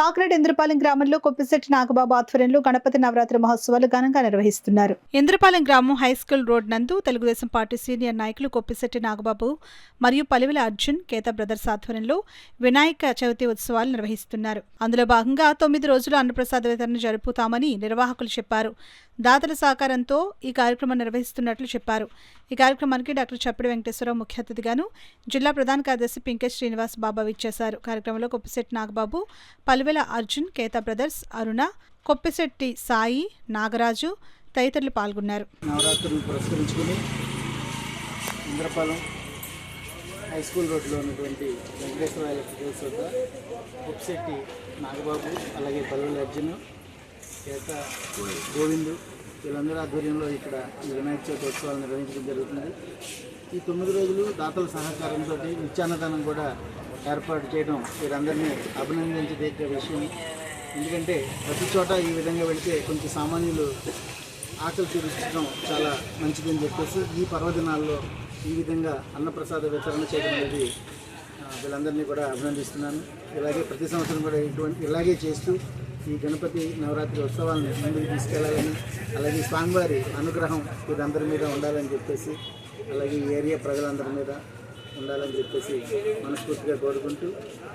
కాకినాడ ఇంద్రపాలెం గ్రామంలో కొప్పిశెట్టి నాగబాబు ఆధ్వర్యంలో గణపతి నవరాత్రి మహోత్సవాలు ఘనంగా నిర్వహిస్తున్నారు. ఇంద్రపాలెం గ్రామం హైస్కూల్ రోడ్ నందు తెలుగుదేశం పార్టీ సీనియర్ నాయకులు కొప్పిశెట్టి నాగబాబు మరియు పలివెల అర్జున్ కేతా బ్రదర్స్ ఆధ్వర్యంలో వినాయక చవితి ఉత్సవాలు నిర్వహిస్తున్నారు. అందులో భాగంగా 9 రోజులు అన్నప్రసాద వితరణ జరుపుతామని నిర్వాహకులు చెప్పారు. దాతల సహకారంతో ఈ కార్యక్రమం నిర్వహిస్తున్నట్లు చెప్పారు. ఈ కార్యక్రమానికి డాక్టర్ చప్పిడి వెంకటేశ్వరరావు ముఖ్య అతిథిగాను, జిల్లా ప్రధాన కార్యదర్శి పింకెట్ శ్రీనివాస్ బాబా విచ్చేశారు. కార్యక్రమంలో కొప్పిశెట్టి నాగబాబు, పలివెల అర్జున్, కేతా బ్రదర్స్, అరుణ, కొప్పిశెట్టి సాయి, నాగరాజు తదితరులు పాల్గొన్నారు. నవరాత్రులను పురస్కరించుకుని ఇంద్రపాలెం హై స్కూల్ రోడ్లో ఉన్నటువంటి వెంకటేశ్వర ఎలక్ట్రికల్స్ వద్ద కొప్పిశెట్టి నాగబాబు, అలాగే పలివెల అర్జున్, కేతా గోవిందు వీళ్ళందరూ ఆధ్వర్యంలో ఇక్కడ ఈ వినాయక చవితి ఉత్సవాలు నిర్వహించడం జరుగుతుంది. ఈ 9 రోజులు దాతల సహకారంతో నిత్యాన్నదానం కూడా ఏర్పాటు చేయడం వీరందరినీ అభినందించదగ్గ విషయం. ఎందుకంటే ప్రతి చోట ఈ విధంగా వెళితే కొంచెం సామాన్యులు ఆకలి తీర్చడం చాలా మంచిదని చెప్పేసి ఈ పర్వదినాల్లో ఈ విధంగా అన్నప్రసాద వితరణ చేయడం అనేది వీళ్ళందరినీ కూడా అభినందిస్తున్నాను. ఇలాగే ప్రతి సంవత్సరం కూడా ఇలాగే చేస్తూ ఈ గణపతి నవరాత్రి ఉత్సవాలను ముందుకు తీసుకెళ్లాలని, అలాగే స్వామివారి అనుగ్రహం వీరందరి మీద ఉండాలని చెప్పేసి, అలాగే ఈ ఏరియా ప్రజలందరి మీద ఉండాలని చెప్పేసి మనస్ఫూర్తిగా కోరుకుంటూ